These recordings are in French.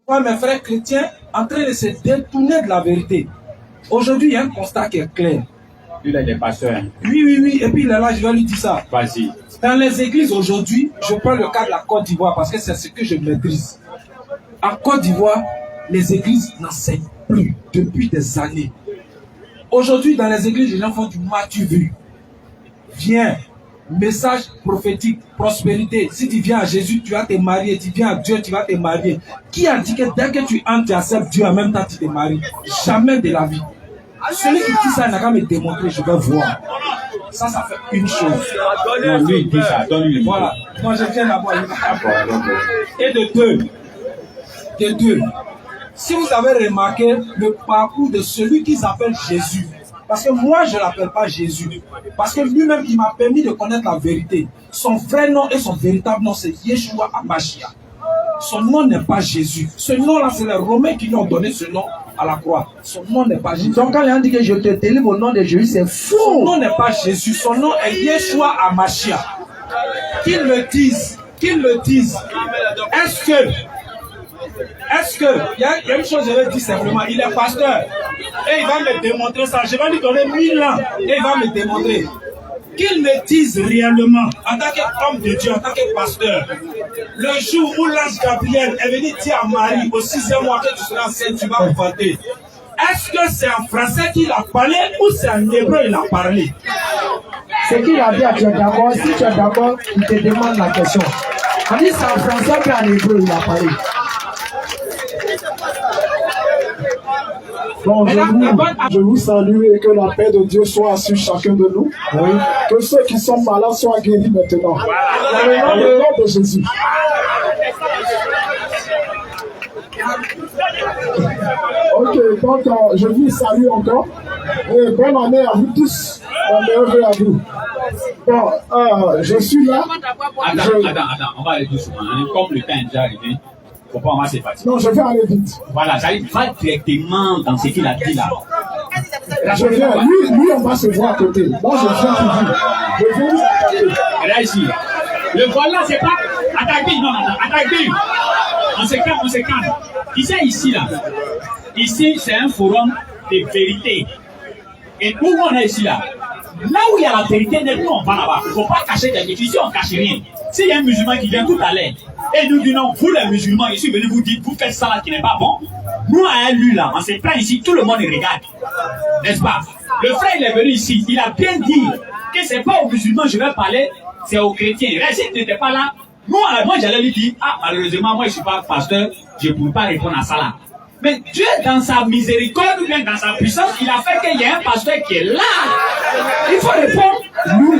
vois mes frères chrétiens en train de se détourner de la vérité. Aujourd'hui, il y a un constat qui est clair. Il est des pasteurs. Oui. Et puis là, je vais lui dire ça. Vas-y. Dans les églises aujourd'hui, je prends le cas de la Côte d'Ivoire parce que c'est ce que je maîtrise. En Côte d'Ivoire, les églises n'enseignent plus depuis des années. Aujourd'hui, dans les églises, les gens font du m'as-tu vu. Viens, message prophétique, prospérité. Si tu viens à Jésus, tu vas te marier. Tu viens à Dieu, tu vas te marier. Qui a dit que dès que tu entres, tu acceptes Dieu en même temps, tu te maries? Jamais de la vie. Celui qui dit ça n'a qu'à me démontrer, je vais voir. Ça fait une chose. Non, lui, il dit ça, donne-lui. Voilà. Moi, je viens d'abord. Et de deux. Si vous avez remarqué le parcours de celui qui s'appelle Jésus, parce que moi, je ne l'appelle pas Jésus, parce que lui-même, il m'a permis de connaître la vérité. Son vrai nom et son véritable nom, c'est Yeshua HaMashiach. Son nom n'est pas Jésus. Ce nom-là, c'est les Romains qui lui ont donné ce nom à la croix. Son nom n'est pas Jésus. Donc quand les gens disent que je te délivre au nom de Jésus, c'est faux. Son nom n'est pas Jésus. Son nom est Yeshua HaMashiach. Qu'ils le disent. Est-ce que, il y a une chose que je vais dire simplement, il est pasteur et il va me démontrer ça. Je vais lui donner 1000 ans et il va me démontrer. Qu'il me dise réellement, en tant qu'homme de Dieu, en tant que pasteur, le jour où l'ange Gabriel est venu dire à Marie au 6e mois que tu seras enceinte, tu vas enfanter. Est-ce que c'est en français qu'il a parlé ou c'est en hébreu qu'il a parlé? Ce qu'il a dit, tu es d'accord? Si tu es d'accord, il te demande la question. On dit c'est en français puis en hébreu il a parlé. Bon, je vous salue et que la paix de Dieu soit sur chacun de nous. Oui. Que ceux qui sont malades soient guéris maintenant. Dans le nom de Jésus. Ok, donc je vous salue encore. Et bonne année à vous tous. Bonne année à vous. Bon, je suis là. Attends, on va aller doucement. Comme le temps est déjà arrivé. Faut pas amasser parti. Non, je vais aller vite. Voilà, j'arrive pas directement dans ce qu'il a dit là. Je viens, lui, on va se voir à côté. Moi, je viens pour vous. Je viens vous attaquer. Et là, ici, le voilà, c'est pas attaquer, non, attaquer. On se calme. Tu sais, ici, là, ici, c'est un forum de vérité. Et où on est ici, là où il y a la vérité, nous, on va là-bas. Il ne faut pas cacher quelque chose. Ici, on ne cache rien. S'il y a un musulman qui vient tout à l'heure, et nous dit non, vous les musulmans, ici, venez vous dire, vous faites ça là qui n'est pas bon. Nous, à lui là, on se plaint ici, tout le monde regarde. N'est-ce pas? Le frère, il est venu ici, il a bien dit que ce n'est pas aux musulmans que je vais parler, c'est aux chrétiens. Là, s'il n'était pas là, moi, j'allais lui dire, malheureusement, moi, je ne suis pas pasteur, je ne peux pas répondre à ça là. Mais Dieu, dans sa miséricorde ou bien dans sa puissance, il a fait qu'il y a un pasteur qui est là. Il faut répondre. Oui,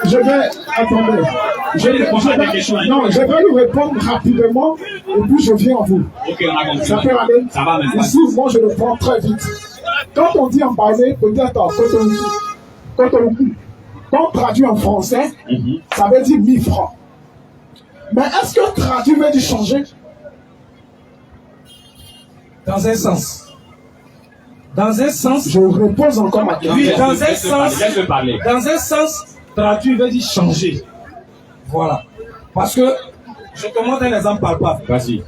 je vais attendre. Je vais lui répondre rapidement et puis je viens à vous. Ok, on a compris. Ça peut aller. Ça va même. Ici, moi, je le prends très vite. Quand on dit en basé, peut-être quand on traduit en français, ça veut dire 1000 francs. Mais est-ce que traduire veut dire changer? Dans un sens, je repose encore ma question. Oui, dans un sens, traduire veut dire changer. Voilà. Parce que, je te montre un exemple palpable. Vas-y.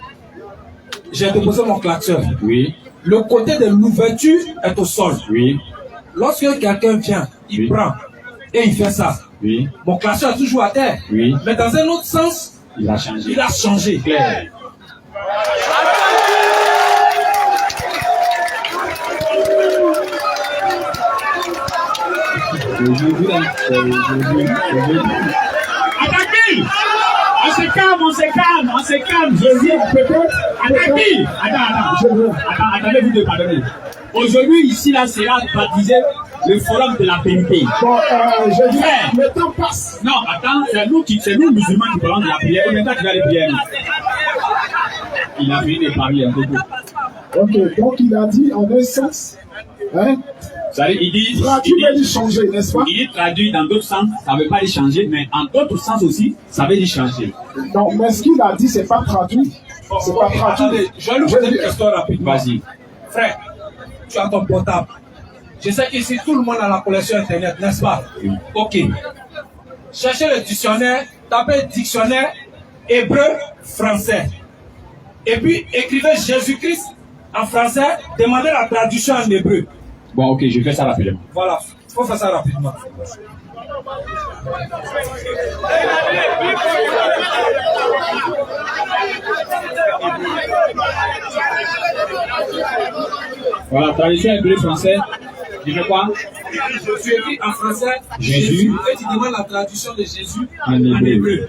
J'ai déposé mon klaxon. Oui. Le côté de l'ouverture est au sol. Oui. Lorsque quelqu'un vient, il prend et il fait ça. Oui. Mon klaxon est toujours à terre. Oui. Mais dans un autre sens, il a changé. Il a changé. Claire. Attaquez! On se calme. Je viens peut-être. Attaquez! Attendez-vous de pardonner. Aujourd'hui, ici, là, c'est là baptisé le forum de la vérité. Bon, je dis, le temps passe. Non, attends, c'est nous musulmans qui parlons de la prière. Maintenant, tu vas les prières. Il a fini de parler un peu. Ok, donc il a dit en un sens. Hein? Il dit traduit veut dire changer, n'est-ce pas? Il est traduit dans d'autres sens, ça ne veut pas dire changer, mais en d'autres sens aussi, ça veut dire changer. Non, mais ce qu'il a dit, c'est pas traduit. C'est pas traduit. Je vais lui poser une question rapidement. Vas-y. Frère, tu as ton portable. Je sais qu'ici, tout le monde a la connexion Internet, n'est-ce pas? Oui. Ok. Cherchez le dictionnaire, tapez dictionnaire hébreu-français. Et puis, écrivez Jésus-Christ en français, demandez la traduction en hébreu. Bon, ok, je fais ça rapidement. Voilà, il faut faire ça rapidement. Voilà, traduction hébreu-français. Tu fais quoi? Tu écris en français Jésus. Et tu demandes la traduction de Jésus En hébreu.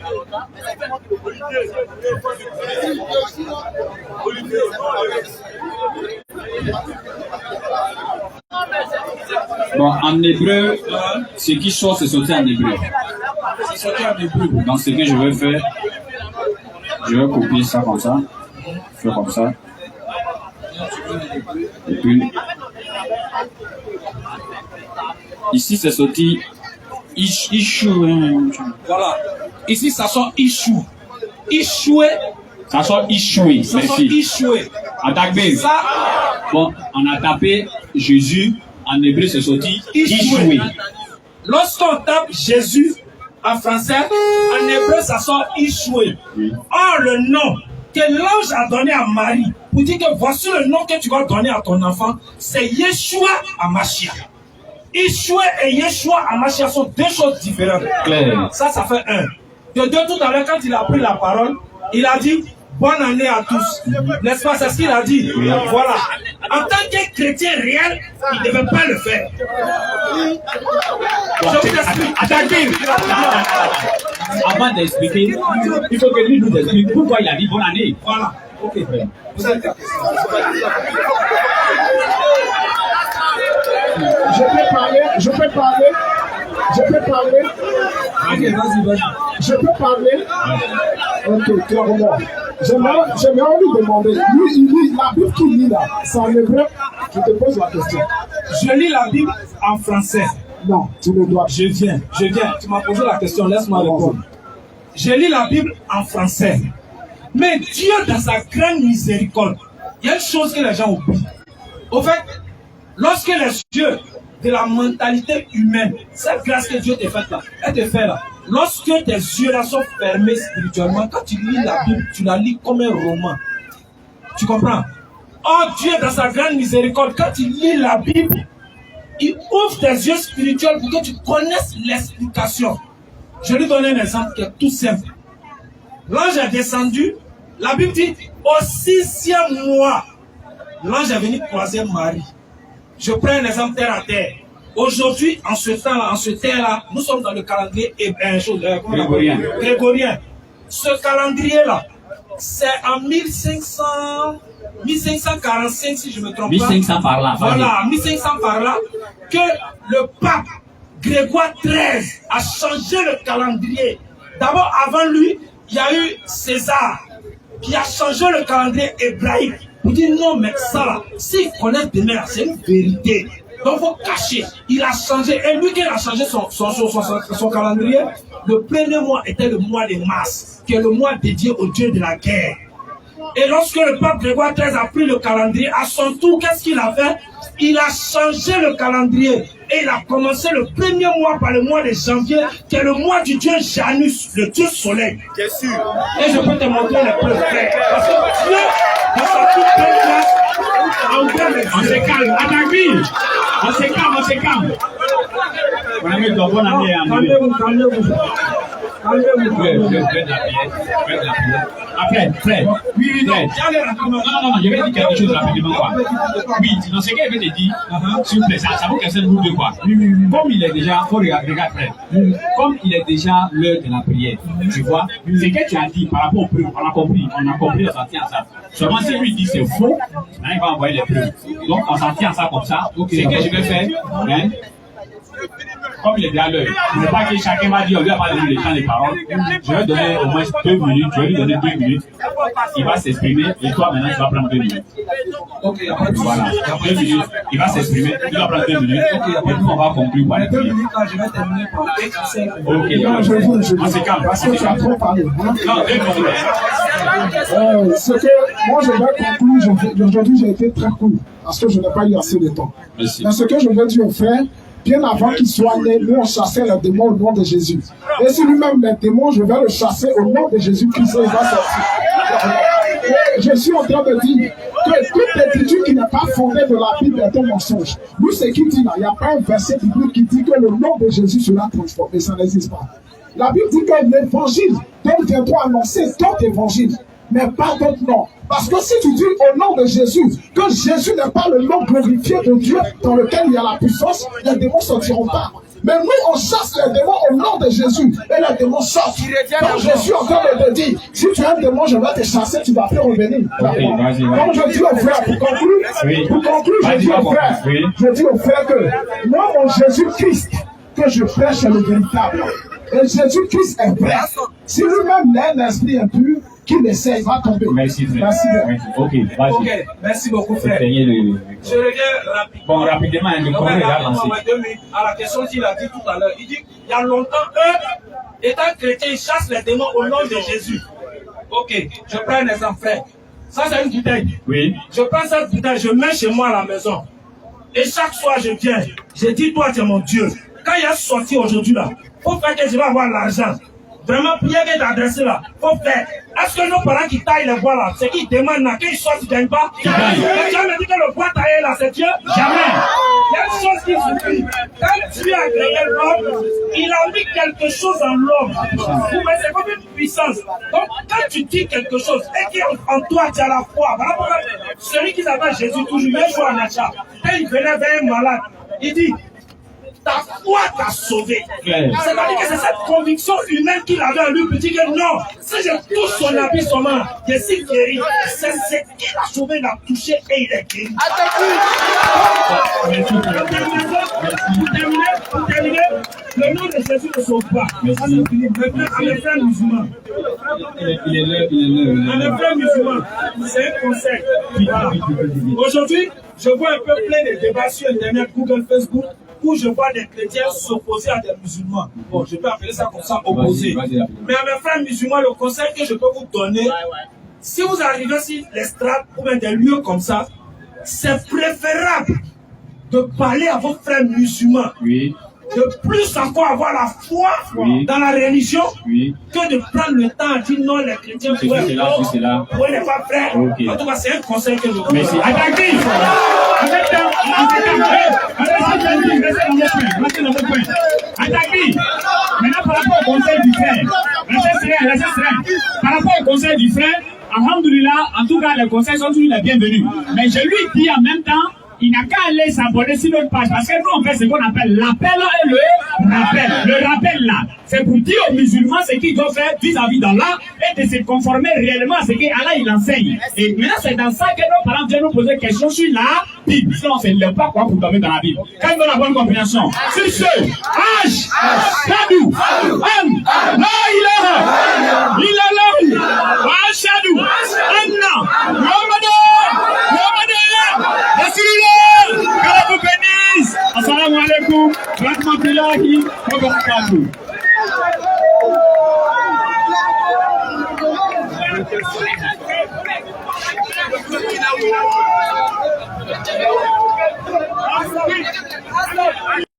Bon, en hébreu, ce qui sort, c'est sorti en hébreu. C'est sorti en hébreu. Donc, ce que je vais faire, je vais copier ça comme ça. Je fais comme ça. Et puis, ici, c'est sorti Ishu. Voilà. Ici, ça sort Ishu. Ishoué. Ça sort Ishoué. Ça sort Merci. Ishoué. Attaque bien. Ça, Bon, on a tapé Jésus. En hébreu, c'est sorti Ishoué. lorsqu'on tape Jésus en français, en hébreu, ça sort Ishoué. Or, le nom que l'ange a donné à Marie, pour dire que voici le nom que tu vas donner à ton enfant, c'est Yeshua Hamashiach. Ishoué et Yeshua Hamashiach sont deux choses différentes. Claire. Ça fait un. De deux, tout à l'heure, quand il a pris la parole, il a dit bonne année à tous. N'est-ce pas? C'est ce qu'il a dit. Voilà. En tant que chrétien réel, il ne devait pas le faire. Bon, Je vous explique. attaquez. Avant d'expliquer, il faut que lui nous explique pourquoi il a dit bonne année. Voilà. Ok. Vous avez la question. Je peux parler. Ok, vas-y. Je peux parler. Ok, clairement. J'aimerais lui demander. Lui, il lit la Bible qu'il lit là. C'est en hébreu. Je te pose la question. Je lis la Bible en français. Non, tu le dois. Je viens. Tu m'as posé la question, laisse-moi répondre. Je lis la Bible en français. Mais Dieu, dans sa grande miséricorde, il y a une chose que les gens oublient. Au fait, lorsque les yeux de la mentalité humaine, cette grâce que Dieu t'a faite là, elle te fait là, lorsque tes yeux là sont fermés spirituellement, quand tu lis la Bible, tu la lis comme un roman. Tu comprends? Oh Dieu, dans sa grande miséricorde, quand tu lis la Bible, il ouvre tes yeux spirituels pour que tu connaisses l'explication. Je lui donne un exemple qui est tout simple. L'ange est descendu, la Bible dit, au 6e mois, l'ange est venu croiser Marie. Je prends un exemple terre à terre. Aujourd'hui, en ce temps-là, en ce terre-là, nous sommes dans le calendrier grégorien. Ce calendrier-là, c'est en 1545, si je ne me trompe pas. 1500 par là. Voilà, 1500 par là, que le pape Grégoire XIII a changé le calendrier. D'abord, avant lui, il y a eu César qui a changé le calendrier hébraïque. Pour dire non, mais ça là, s'il connaît demain, c'est une vérité. Donc, il faut cacher. Il a changé. Et lui, qui a changé son calendrier, le premier mois était le mois de mars, qui est le mois dédié au Dieu de la guerre. Et lorsque le pape Grégoire XIII a pris le calendrier, à son tour, qu'est-ce qu'il a fait? Il a changé le calendrier. Et il a commencé le premier mois par le mois de janvier, qui est le mois du Dieu Janus, le Dieu soleil. Bien sûr. Et je peux te montrer les preuves. Parce que Dieu, dans sa toute pleine grâce, a ouvert les yeux. On se calme. Attaque. On se calme. On a mis de bonne année à nous. Après, Fred. Oui, non, je vais dire quelque chose rapidement. Oui, dans ce qu'elle veut te dire, s'il vous plaît, ça vous casse le bout de quoi. Comme il est déjà, il faut regarder, Fred. Comme il est déjà l'heure de la prière, tu vois, ce que tu as dit par rapport aux preuves, on a compris, on s'en tient à ça. Seulement si lui dit c'est faux, il va envoyer les preuves. Donc on s'en tient à ça comme ça. Ce que je vais faire, comme il est déjà l'heure, il ne faut pas que chacun va dire, on lui a pas donné le temps des paroles. Je vais donner au moins 2 minutes, je vais lui donner 2 minutes. Il va s'exprimer et toi maintenant tu vas prendre 2 minutes. Ok, Voilà, 2 minutes, il va s'exprimer, tu vas prendre 2 minutes. Et puis on va conclure par les 2 prières. minutes là, je vais terminer par 5 Ok, Non, je veux. on se calme. Parce que tu as trop parlé. Hein? Non, 2 minutes. Ce que moi je vais conclure, aujourd'hui j'ai été très cool parce que je n'ai pas eu assez de temps. Merci. Mais ce que je veux dire au frère, bien avant qu'il soit né, nous on chassait les démons au nom de Jésus. Et si lui-même les démons, je vais le chasser au nom de Jésus-Christ, il va sortir. Et je suis en train de dire que toute étude qui n'est pas fondée de la Bible est un mensonge. Nous, ce qui dit là, il n'y a pas un verset biblique qui dit que le nom de Jésus sera transformé. Ça n'existe pas. La Bible dit que l'évangile dont viendront annoncer d'autres évangiles, mais pas d'autres noms. Parce que si tu dis au nom de Jésus, que Jésus n'est pas le nom glorifié de Dieu dans lequel il y a la puissance, les démons ne sortiront pas. Mais nous, on chasse les démons au nom de Jésus et les démons sortent. Donc je suis en train de te dire, si tu es un démon, je vais te chasser, tu ne vas plus revenir. Donc je dis aux frères, pour conclure, je dis aux frères que moi, mon Jésus-Christ, que je prêche est le véritable. Et Jésus-Christ est vrai. Si lui-même est un esprit impur, qu'il essaie, il va tomber. Merci, frère. Merci. Ok, vas-y. Ok, merci beaucoup, frère. Je reviens rapidement. Bon, rapidement, le congrès va lancer. À la question qu'il a dit tout à l'heure, il dit il y a longtemps, eux, étant chrétiens, ils chassent les démons au nom de Jésus. Ok, je prends un exemple, frère. Ça, c'est une bouteille. Oui. Je prends cette bouteille, je mets chez moi à la maison. Et chaque soir, je viens. Je dis, toi, tu es mon Dieu. Quand il y a sorti aujourd'hui là, faut faire que je vais avoir l'argent. Vraiment, prière est adressée là. Faut faire. Est-ce que nos parents qui taillent les bois là, c'est qu'ils demandent là, qu'ils sortent, ils ne gagnent pas? Tu as me dit que le bois taillé là, c'est Dieu? Jamais. Il y a une chose qui suffit. Quand Dieu a créé l'homme, il a mis quelque chose en l'homme. C'est comme une puissance. Donc, quand tu dis quelque chose et qu'en toi tu as la foi, voilà pourquoi celui qui s'appelle Jésus, toujours, il joue en achat. Quand il venait vers un malade, il dit, ta foi t'a sauvé. C'est-à-dire que c'est cette conviction humaine qu'il avait en lui pour dire que non, si je touche son habit seulement, je suis guéri. C'est ce qu'il a sauvé, il a touché et il est guéri. Pour terminer, le nom de Jésus ne sauve pas. À mes frères musulmans. Il est là. À mes frères musulmans, c'est un conseil. Aujourd'hui, je vois un peu plein de débats sur Internet, Google, Facebook, où je vois des chrétiens s'opposer à des musulmans. Bon, je peux appeler ça comme ça, opposer. Mais à mes frères musulmans, le conseil que je peux vous donner, si vous arrivez sur les strates ou bien des lieux comme ça, c'est préférable de parler à vos frères musulmans. Oui. De plus encore avoir la foi dans la religion que de prendre le temps à dire non, les chrétiens Vous n'êtes pas prêts. Okay. En tout cas, c'est un conseil que je vous donne. Merci. Maintenant, par rapport au conseil du frère, par rapport au conseil du frère, alhamdoulilah, en tout cas, les conseils sont toujours les bienvenus. Mais je lui dis en même temps, il n'a qu'à aller s'abonner sur notre page parce que nous on fait ce qu'on appelle l'appel et le rappel. Le rappel là, c'est pour dire aux musulmans ce qu'ils doivent faire vis-à-vis d'Allah et de se conformer réellement à ce qu'Allah il enseigne. Et maintenant c'est dans ça que nos parents viennent nous poser des questions sur la Bible. Sinon on ne sait pas quoi pour tomber dans la Bible. Quand ils ont la bonne compréhension. Sur ce, H, Shadou, Am, La ilaha, illallah, wa Shadou, Anna, Muhammad, Rasulullah, que Allah vous bénisse. Assalamu alaikum, rahmatullahi wa barakatuh.